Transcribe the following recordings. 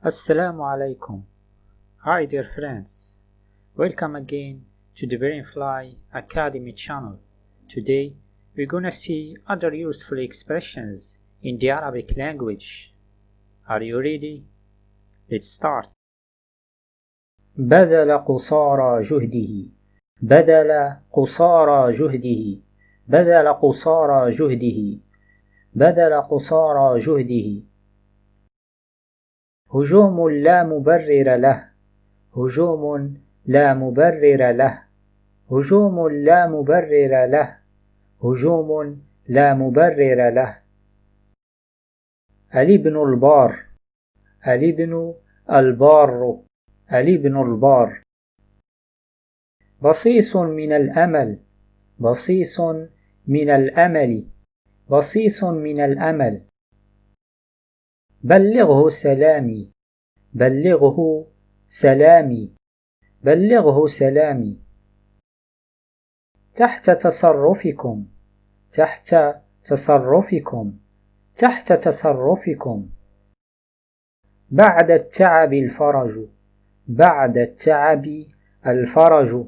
Assalamu alaikum. Hi dear friends. Welcome again to the Brainfly Academy channel. Today we're gonna see other useful expressions in the Arabic language. Are you ready? Let's start. بذل قصارى جهده بذل قصارى جهده بذل قصارى جهده بذل قصارى جهده هجوم لا مبرر له هجوم لا مبرر له هجوم لا مبرر له هجوم لا مبرر له الابن البار الابن البار الابن البار بصيص من الأمل بصيص من الأمل بصيص من الأمل بلغه سلامي بلغه سلامي بلغه سلامي تحت تصرفكم تحت تصرفكم تحت تصرفكم بعد التعب الفرج بعد التعب الفرج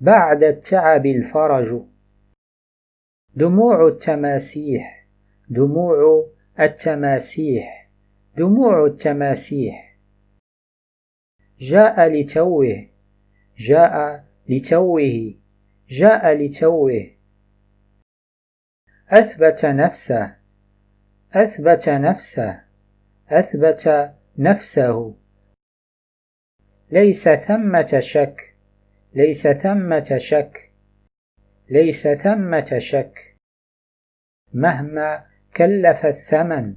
بعد التعب الفرج دموع التماسيح دموع التماسيح دموع التماسيح جاء لتوه جاء لتوه جاء لتوه أثبت نفسه أثبت نفسه أثبت نفسه ليس ثمة شك ليس ثمة شك ليس ثمة شك مهما كلف الثمن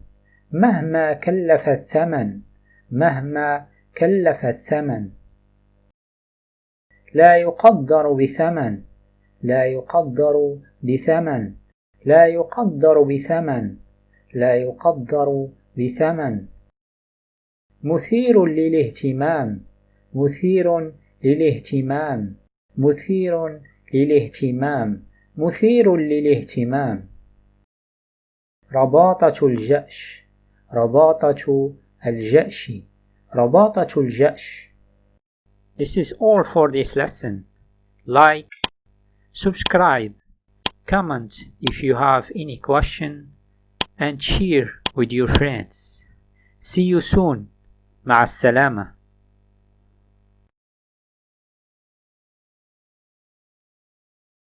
مهما كلف الثمن مهما كلف الثمن لا يقدر بثمن لا يقدر بثمن لا يقدر بثمن لا يقدر بثمن مثير للاهتمام مثير للاهتمام مثير للاهتمام مثير للاهتمام رباطة الجأش رباطة الجأش رباطة الجأش. This is all for this lesson. Like, subscribe, comment if you have any question, and share with your friends. See you soon. مع السلامة.